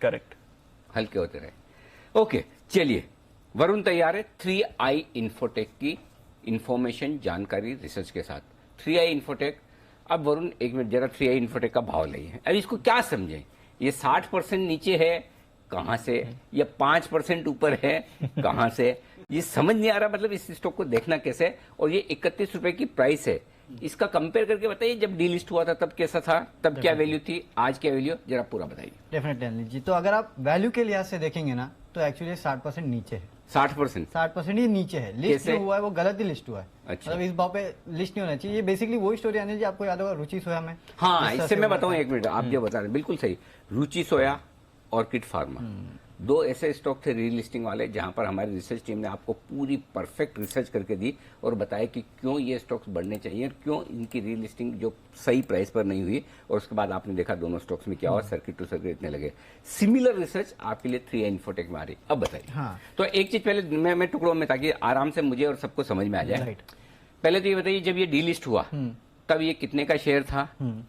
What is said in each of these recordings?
Correct, हल्के होते रहे। ओके, चलिए, वरुण तैयार है 3i इन्फोटेक की इंफॉर्मेशन, जानकारी, रिसर्च के साथ। 3i infotech. अब वरुण एक मिनट जरा 3i इन्फोटेक का भाव लइए। अब इसको क्या समझें, ये 60% नीचे है कहां से, या 5% ऊपर है कहां से, ये समझ नहीं आ रहा। मतलब इस स्टॉक को देखना कैसे, और ये 31 रुपए की प्राइस है, इसका कंपेयर करके बताइए, जब डीलिस्ट हुआ था तब कैसा था, तब क्या वैल्यू थी, आज क्या वैल्यू, जरा पूरा बताइए। डेफिनेटली अनिल जी, तो अगर आप वैल्यू के लिहाज से देखेंगे ना, तो एक्चुअली 60% नीचे है। 60% ही नीचे है। लिस्ट जो हुआ है वो गलत ही लिस्ट हुआ है। अच्छा। मतलब इस भाव पे लिस्ट नहीं होना चाहिए। ये बेसिकली वही स्टोरी अनिल जी, आपको याद होगा रुचि सोया में। हाँ, इससे मैं बताऊं, एक मिनट, आप जो बता रहे हैं बिल्कुल सही। रुचि सोया, ऑर्किड फार्मा, दो ऐसे स्टॉक थे रीलिस्टिंग वाले, जहां पर हमारी रिसर्च टीम ने आपको पूरी परफेक्ट रिसर्च करके दी और बताया कि क्यों ये स्टॉक्स बढ़ने चाहिए और क्यों इनकी रीलिस्टिंग जो सही प्राइस पर नहीं हुई। और उसके बाद आपने देखा दोनों स्टॉक्स में क्या हुआ, सर्किट टू सर्किट इतने लगे। सिमिलर रिसर्च आपके लिए 3i इन्फोटेक में आ रही। अब बताइए। हाँ। तो एक चीज पहले मैं टुकड़ों में, ताकि आराम से मुझे और सबको समझ में आ जाए। राइट। पहले तो ये बताइए, जब ये डीलिस्ट हुआ तब ये कितने का शेयर था,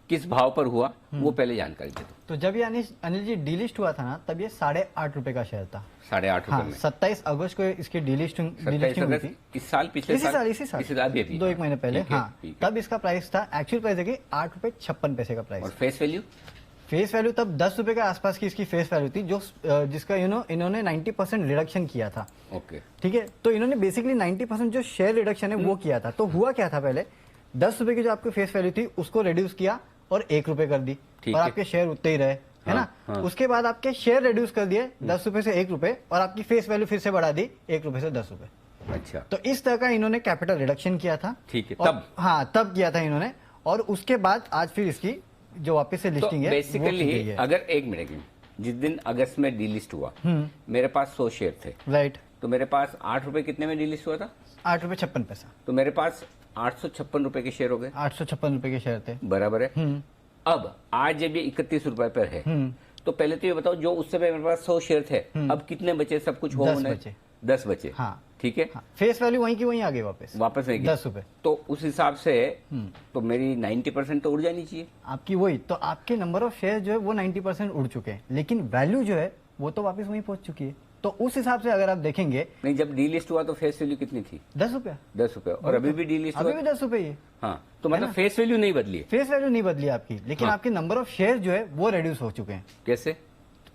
किस भाव पर हुआ, वो पहले जानकारी दे दो। तो जब ये अनिल जी डीलिस्ट हुआ था ना, तब ये 8.5 रुपए का शेयर था। 8.5 रुपए में 27 अगस्त को इसकी डीलिस्टिंग हुई थी। इस साल, पिछले इसी साल भी 2-1 महीने पहले। ठीक है, हाँ, ठीक है। तब इसका प्राइस था, एक्चुअल प्राइस है कि 8.56 रुपए का प्राइस। और फेस वैल्यू? फेस वैल्यू तब 10 रुपए के आसपास की इसकी फेस वैल्यू थी, जो जिसका इन्होंने 90% रिडक्शन किया था। ओके, ठीक है। तो इन्होंने बेसिकली 90% जो शेयर रिडक्शन है वो किया था। तो हुआ क्या था, पहले 10 रुपए की जो आपकी फेस वैल्यू थी उसको रिड्यूस किया और 1 रुपए कर दी, और आपके शेयर उतने ही रहे, है ना। हाँ। उसके बाद आपके शेयर रिड्यूस कर दिए 10 रुपए से 1 रुपए, और आपकी फेस वैल्यू फिर से बढ़ा दी 1 रुपए से 10 रुपए। अच्छा, तो इस तरह का इन्होंने कैपिटल रिडक्शन किया था। ठीक है, तब हाँ, तब किया था इन्होंने। और उसके बाद आज फिर इसकी जो वापस से लिस्टिंग है बेसिकली अगर एक मिनट, जिस दिन अगस्त में डीलिस्ट हुआ, मेरे पास 100 शेयर थे, राइट। तो मेरे पास 8 रुपए कितने में डीलिस्ट हुआ था? 8 रुपए 56 पैसा। तो मेरे पास 856 रुपए के शेयर हो गए। 856 रुपए के शेयर थे, बराबर है। अब आज जब ये 31 रुपए पर है, तो पहले तो ये बताओ, जो उस समय मेरे पास 100 शेयर थे, अब कितने बचे, सब कुछ हो 10 बचे। हाँ, ठीक है। हाँ, फेस वैल्यू वहीं की वहीं आ गई वापस नहीं 10 रुपए। तो उस हिसाब से तो मेरी 90% तो उड़ जानी चाहिए आपकी। वही तो आपके नंबर ऑफ शेयर जो है वो 90% उड़ चुके हैं, लेकिन वैल्यू जो है वो तो वापस वहीं पहुंच चुकी है। तो उस हिसाब से अगर आप देखेंगे, नहीं, जब डीलिस्ट हुआ तो फेस वैल्यू कितनी थी? 10 रुपया। 10 रुपए। और अभी भी डीलिस्ट अभी भी 10 रुपए ही है। हाँ, तो मतलब फेस वैल्यू नहीं बदली है। फेस वैल्यू नहीं बदली आपकी, लेकिन हाँ। आपके नंबर ऑफ शेयर जो है वो रिड्यूस हो चुके हैं। कैसे?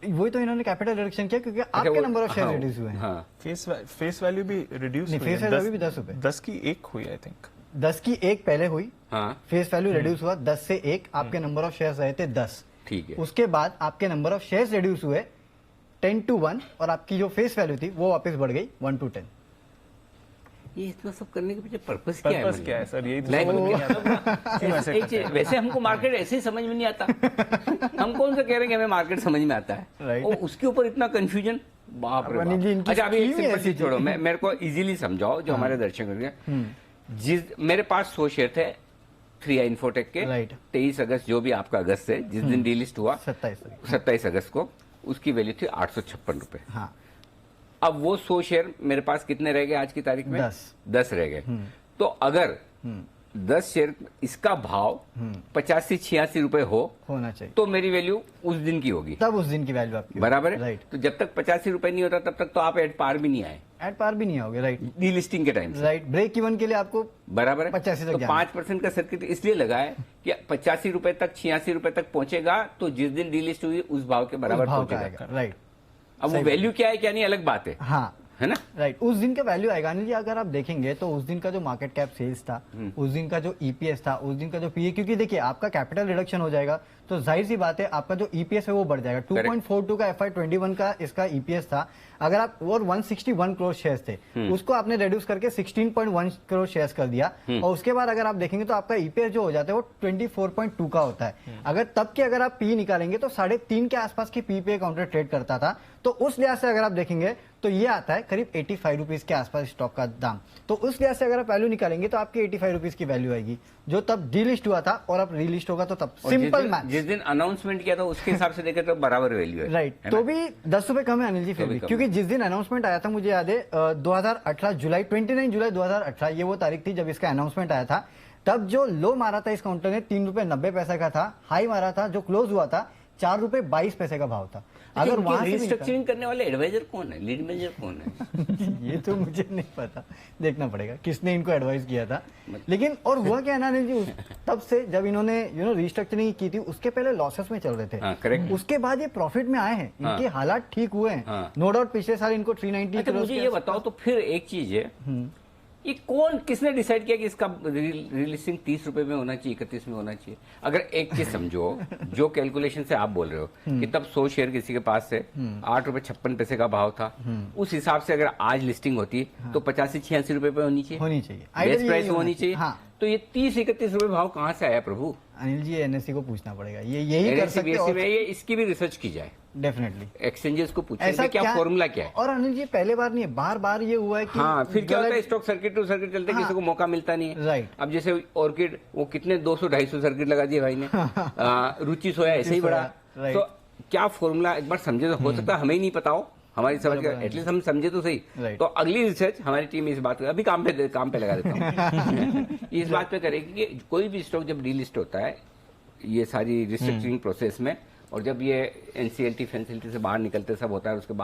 वही तो इन्होंने कैपिटल रिडक्शन किया, क्योंकि आपके नंबर ऑफ शेयर रिड्यूस हुए हैं। हाँ, फेस वैल्यू भी रिड्यूस हुई है। फेस वैल्यू भी 10 रुपए। 10 की 1 हुई, आई थिंक 10 की 1 पहले हुई। हाँ, फेस वैल्यू रिड्यूस हुआ 10 से 1, आपके नंबर ऑफ शेयर्स रहे थे 10। ठीक है। उसके बाद आपके नंबर ऑफ शेयर्स रिड्यूस हुए 10 to 1, और आपकी जो फेस वैल्यू थी वो वापस बढ़ गई 1 to 10। ये इतना सब करने के पीछे पर्पस क्या है? क्या है सर? यही तो नहीं, समझ में नहीं आता। एक चीज, वैसे हमको मार्केट ऐसे ही समझ में नहीं आता। हम कौन सा कह रहे हैं कि हमें मार्केट समझ में आता है, Right. और उसके ऊपर इतना कंफ्यूजन, बाप रे अनिल जी, बाप। इनकी अच्छा, अभी एक scheme ही सिंपल ऐसी चीज छोड़ो, मेरे को इजीली समझाओ, जो हमारे दर्शक हैं। जिस मेरे पास 100 शेयर थे 3i इन्फोटेक के, Right. 23 अगस्त, जो भी आपका अगस्त है, जिस दिन डीलिस्ट हुआ 27 अगस्त को, उसकी वैल्यू थी 856 रुपए। हाँ। अब वो 100 शेयर मेरे पास कितने रह गए आज की तारीख में? 10 रह गए। तो अगर 10 शेयर, इसका भाव 85-86 रुपए होना चाहिए, तो मेरी वैल्यू उस दिन की होगी, तब उस दिन की वैल्यू आपकी। बराबर है। राइट। तो जब तक 85 रुपए नहीं होता तब तक तो आप एट पार भी नहीं आए, एट पार भी नहीं आओगे। राइट। डीलिस्टिंग के टाइम से। राइट। ब्रेक इवन के लिए आपको बराबर है। 85 तक तो जाना। 5% का सर्किट इसलिए लगा है कि 85 रुपए तक, 86 रुपए तक पहुंचेगा, तो जिस दिन डीलिस्ट हुई उस भाव के बराबर पहुंचेगा। राइट। अब वो वैल्यू क्या है क्या नहीं अलग बात है। हाँ, है ना। राइट। उस दिन का वैल्यू आएगा। अनिल जी, अगर आप देखेंगे तो उस दिन का जो मार्केट कैप सेल्स था, उस दिन का जो ईपीएस था, उस दिन का जो पीए, क्योंकि देखिए आपका कैपिटल रिडक्शन हो जाएगा तो जाहिर सी बात है आपका जो ईपीएस है वो बढ़ जाएगा। 2.42 का FY21 का इसका ईपीएस था। अगर आप, और 161 करोड़ शेयर्स थे, उसको आपने रिड्यूस करके 16.1 करोड़ शेयर्स कर दिया, और उसके बाद अगर आप देखेंगे तो आपका ईपीएस जो हो जाता है वो 24.2 का होता है। अगर तब के अगर आप पी निकालेंगे तो 3.5 के आसपास की पी पे काउंटर ट्रेड करता था। तो उस लिहाज से अगर आप देखेंगे तो ये आता है करीब 85 रुपीज के आसपास स्टॉक का दाम। तो उस लिहाज से अगर आप वैल्यू निकालेंगे तो आपकी 85 रुपीज की वैल्यू आएगी, जो तब डीलिस्ट हुआ था, और अब रीलिस्ट होगा तो तब सिंपल मैथ। जिस दिन अनाउंसमेंट किया था उसके हिसाब से देखे तो बराबर वैल्यू है। राइट। तो भी 10 रुपए कम है अनिल जी फिर भी, क्योंकि जिस दिन अनाउंसमेंट आया था, मुझे याद है 2018 जुलाई 29 जुलाई 2018, ये वो तारीख थी जब इसका अनाउंसमेंट आया था। तब जो लो मारा था इस काउंटर ने 3 रुपए 90 पैसे का था, हाई मारा था जो क्लोज हुआ था 4 रुपए 22 पैसे का भाव था। अगर वहां से भी रिस्ट्रक्चरिंग करने वाले एडवाइजर कौन है, लीड मैनेजर कौन है? ये तो मुझे नहीं पता, देखना पड़ेगा किसने इनको एडवाइस किया था। लेकिन और हुआ क्या ना अनिल जी, तब से जब इन्होंने रिस्ट्रक्चरिंग की थी, उसके पहले लॉसेस में चल रहे थे। करेक्ट। उसके बाद ये प्रॉफिट में आए हैं, इनके हालात ठीक हुए हैं। नो डाउट पिछले साल इनको 390 अच्छा, मुझे ये बताओ तो फिर एक चीज है, ये कौन किसने डिसाइड किया कि इसका रिलीजिंग 30 रुपए में होना चाहिए, 31 में होना चाहिए? अगर एक चीज समझो, जो कैलकुलेशन से आप बोल रहे हो कि तब 100 शेयर किसी के पास से 8 रुपए 56 पैसे का भाव था, उस हिसाब से अगर आज लिस्टिंग होती तो 85-86 रुपए पे होनी चाहिए, बेस्ट प्राइस होनी चाहिए। हाँ। तो ये 30-31 रुपए भाव कहाँ से आया प्रभु? अनिल जी एनएससी को पूछना पड़ेगा, ये यही कर सकते हैं। ये इसकी भी रिसर्च की जाए, डेफिनेटली एक्सचेंजेस को पूछे क्या फॉर्मूला क्या है। और अनिल जी पहले बार नहीं है, बार बार ये हुआ है कि हाँ, फिर क्या होता है, स्टॉक सर्किट टू सर्किट चलते, किसी को मौका मिलता नहीं है। राइट। अब जैसे ऑर्किड, वो कितने 200-250 सर्किट लगा दिए भाई ने। रुचि सोया ऐसे ही बढ़ा। तो क्या फॉर्मूला एक बार समझे तो हो सकता है हमें ही नहीं पता हो, हमारी समझ कर एटलीस्ट हम समझे तो सही। तो अगली रिसर्च हमारी टीम इस बात अभी काम पे लगा देता हूँ इस बात पे करेगी कि कोई भी स्टॉक जब डीलिस्ट होता है ये सारी रिस्ट्रक्चरिंग प्रोसेस में, और जब ये एनसीएलटी फेंसिलिटी से बाहर निकलते सब होता है, उसके बाद